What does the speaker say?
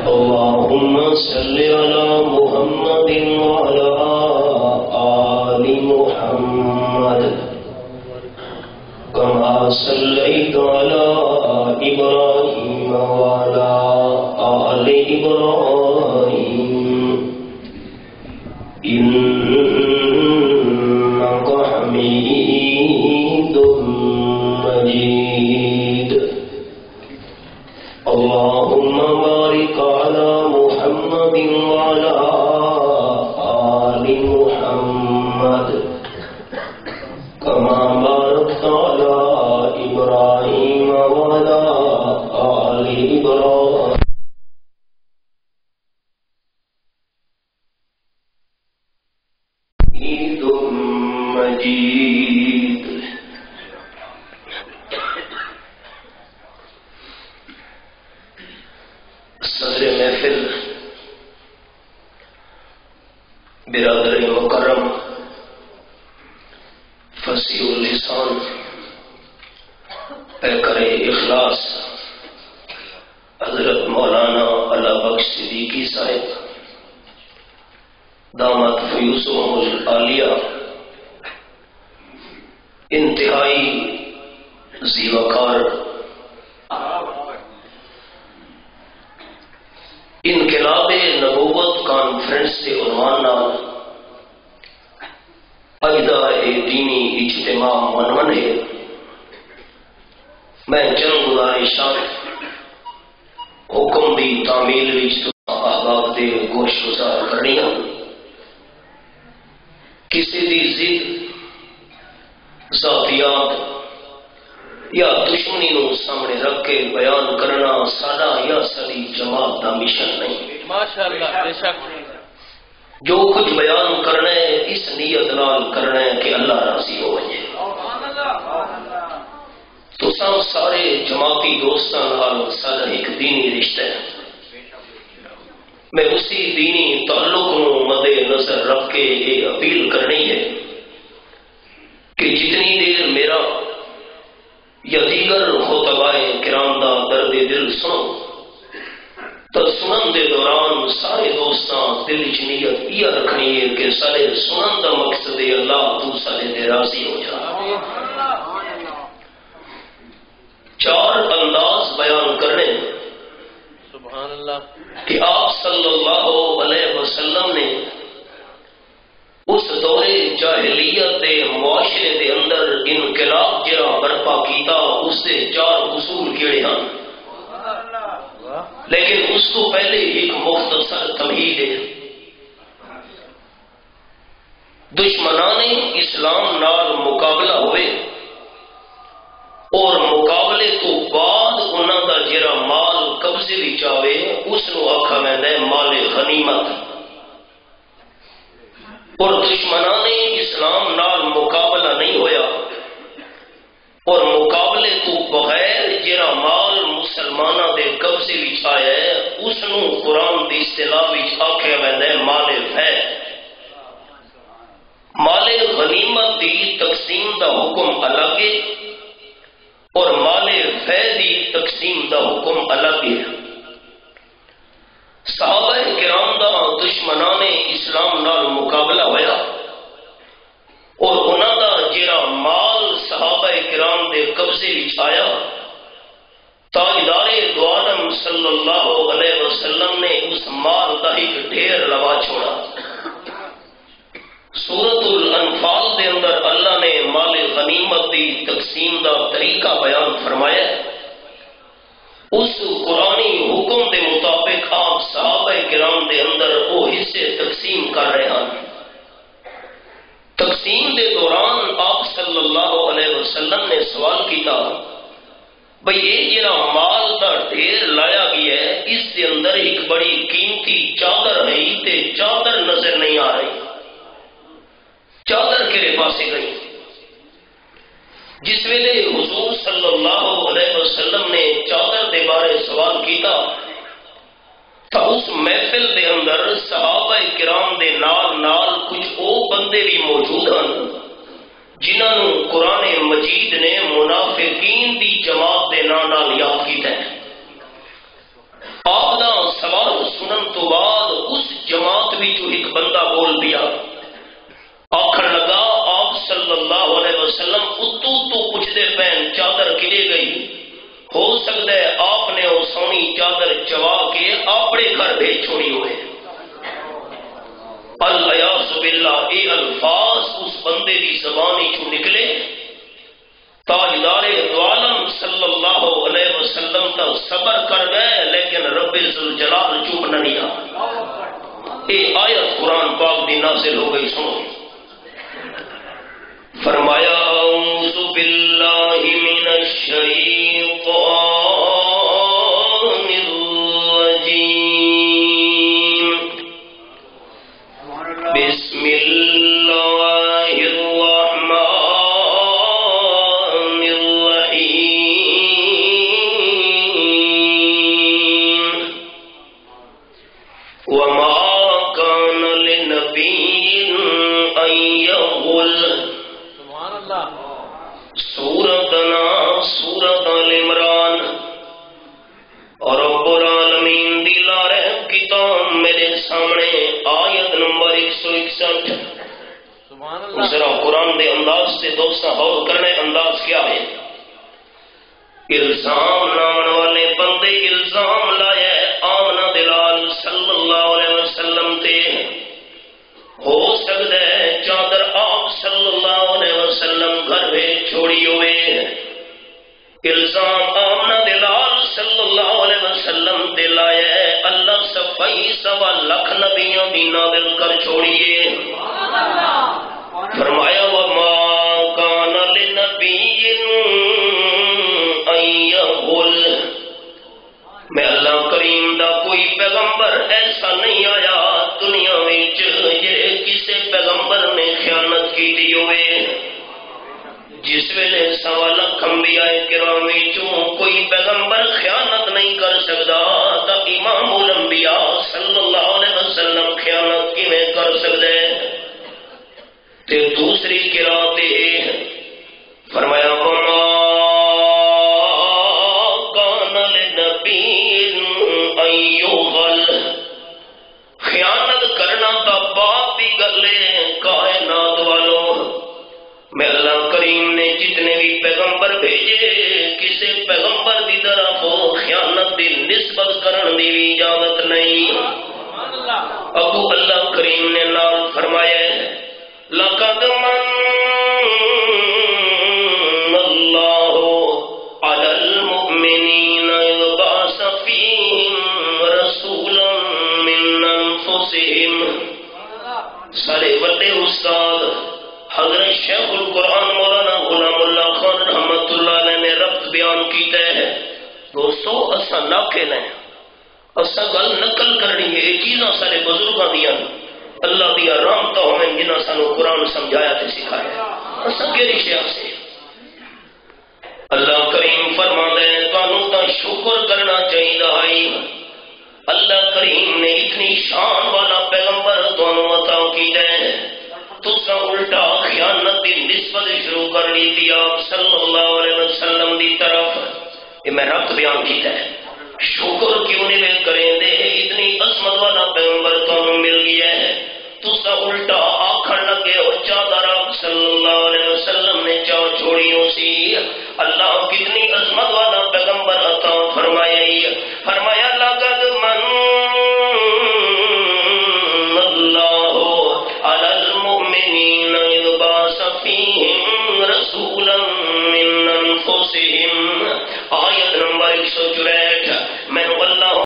اللهم صل على محمد وعلى آل محمد كما صليت على إبراهيم وعلى آل إبراهيم إنك حميد مجيد. اللهم بارك على محمد وعلى آل محمد كما باركت على إبراهيم وعلى آل إبراهيم حميد مجيد. صدر محفل برادر مکرم فصیح اللسان پیکر اخلاص حضرت مولانا علا بخش صدیقی صاحب دامت فیوسهم العالیہ انتہائی زیوکار انقلاب نبوت کانفرنس کے عنوان نال اجدا دینی اجتماع منون ہے. میں چند گزارشات حکم دی تعمیل وچ احباب دے گوش گزار کرنی ہوں. کسی دی ضد ذاتیات یا دشمنی نو سامنے رکھ کے بیان کرنا ساڈا یا ساری جماعت کا مشن نہیں. ماشاءاللہ بے شک. جو کچھ بیان کرنا ہے اس نیت نال کرنا ہے کہ اللہ راضی ہو جائے. تو سارے جماعتی دوستاں نال ساڈا ایک دینی رشتہ ہے. میں اسی دینی تعلق کو مد نظر رکھ کے یہ اپیل کرنی ہے کہ جتنی دیر میرا یا دیگر خطبائے کرام دا درد دل سنو تو سنن دے دوران سارے دوستاں دل چ نیت یہ رکھنی ہے کہ سارے سنن دا مقصد ہے اللہ تو سارے دے راضی ہو جا. چار انداز بیان کرنے سبحان اللہ کہ آپ صلی اللہ علیہ وسلم نے اس دور جاہلیت دے معاشرے دے اندر انقلاب جڑا برپا کیتا اس دے چار اصول کیڑے ہیں. لیکن اس کو پہلے ایک مختصر تمہید ہے. دشمنان اسلام نال مقابلہ ہوئے اور مقابلے تو بعد انہاں دا جڑا مال قبضے وچ آوے اس نو آکھا ویندا ہے مال غنیمت. اور دشمنان اسلام نال مقابلہ نہیں ہویا اور مقابلے تو بغیر جڑا مال مسلماناں دے قبضے وچ آیا ہے اس نو قرآن دی اصطلاح وچ آکھیا ویندا ہے مال فیض. مال غنیمت دی تقسیم دا حکم الگ ہے اور مال فیض دی تقسیم دا حکم الگ ہے. صحابہ کرام دا دشمنان اسلام نال مقابلہ ہویا اور انہاں دا جڑا مال صحابہ کرام دے قبضے وچ آیا تاجدار دو عالم صلی اللہ علیہ وسلم نے اس مال دا ایک ڈھیر لوا چھوڑا. سورۃ الانفال دے اندر اللہ نے مال غنیمت دی تقسیم دا طریقہ بیان فرمایا. اس قرآنی حکم دے مطابق آپ صحابہ کرام دے اندر وہ حصے تقسیم کر رہے ہیں. تقسیم دے دوران آپ صلی اللہ علیہ وسلم نے سوال کیتا بھئی یہ جڑا مال دا ڈھیر لایا گیا ہے اس دے اندر ایک بڑی قیمتی چادر ہے تے چادر نظر نہیں آ رہی. چادر کہڑے پاسے گئی؟ جس ویلے حضور صلی اللہ علیہ وسلم نے چادر دے بارے سوال کیتا تو اس محفل دے اندر صحابہ کرام دے نال نال کچھ او بندے بھی موجود ہیں جنہوں قرآن مجید نے منافقین دی جماعت دے نام نال یاد کیتا ہے۔ آپ دا سوال سنن تو بعد اس جماعت وچوں ایک بندہ بول پیا، آکھن لگا آپ صلی اللہ علیہ وسلم اتو تو پوچھتے پین چادر کلے گئی، ہو سکتا ہے آپ نے وہ سونی چادر چوا کے اپنے گھر بھیج چھوڑی ہوئے۔ الیاذ باللہ، اے الفاظ اس بندے دی زبان چوں نکلے، تاجدار دو عالم صلی اللہ علیہ وسلم تا صبر کر گئے، لیکن رب ذوالجلال چپ نہ دیا۔ اے آیت قرآن پاک دی نازل ہو گئی، سنو۔ فرمایا اعوذ باللہ من الشیطان الرجیم، بسم اللہ الرحمن الرحیم، وما كان لنبي ان يغل، سورت نام سورت آل عمران، اور رب العالمین دی لارحم کتاب میرے سامنے آیت نمبر 161۔ ذرا قرآن دے انداز سے دوستاں غور کرنے، انداز کیا ہے؟ الزام لاؤن والے بندے الزام لائے آمنہ دلال صلی اللہ علیہ وسلم تے، ہو سکتا ہے چادر آپ صلی اللہ علیہ وسلم گھر میں چھوڑی ہوئے۔ الزام آمنہ دلال صلی اللہ علیہ وسلم دلائے، اللہ صفائی سوا لکھ نبیوں دی نازل کر چھوڑیے۔ فرمایا وما کان لنبی ان یغل، میں اللہ کریم دا کوئی پیغمبر ایسا نہیں آیا دنیا وچ جے کسے پیغمبر نے خیانت کی دی ہوئے۔ جس ویلے سوا لکھ انبیاء کرام وچوں کوئی پیغمبر خیانت نہیں کر سکتا، تا امام الانبیاء صلی اللہ علیہ وسلم خیانت کیویں کر سکتے؟ تے دوسری قرات فرمایا وما کان لنبی ان یغل، خیانت کرنا تا بات دی گل ہے کائنات والوں۔ میں اللہ کریم نے جتنے بھی پیغمبر بھیجے کسی پیغمبر دی طرف خیانت دی نسبت کرن دی بھی اجازت نہیں۔ ابو اللہ کریم نے نال فرمایا لقد من اللہ علی المؤمنین اذ بعث فیہم رسولا من انفسہم۔ سارے بڑے استاد حضرت شیخ القرآن مولانا غلام اللہ خان رحمت اللہ علیہ نے ربط بیان کیتا ہے۔ دوستو اسا ناقل ہیں، اسا گل نقل کرنی ہے، یہ چیزاں سارے بزرگاں دیاں اللہ دیا رحمتاں ہوئیں جنہاں سانو قرآن سمجھایا تے سکھایا، اسا کیڑی شے سے؟ اللہ کریم فرماندے ہیں تانوں تاں شکر کرنا چاہیے۔ اللہ کریم نے اتنی شان والا پیغمبر تانوں عطا کیتا ہے، تسا الٹا خیانت دی نسبت شروع کر لی تھی آپ صلی اللہ علیہ وسلم دی طرف۔ یہ میں رب بیان کیتا ہے، شکر کیوں نہیں کریں دے، اتنی عظمت والا پیغمبر تانوں مل گیا ہے، تسا الٹا آکھن لگے ہو چادر آپ صلی اللہ علیہ وسلم نے چاہ چھوڑی ہو سی۔ اللہ کتنی عظمت والا پیغمبر عطا فرمایا، فرمایا لقد من اللہ علی المؤمنین اذ بعث فیہم رسولا من انفسہم، آیت نمبر 164۔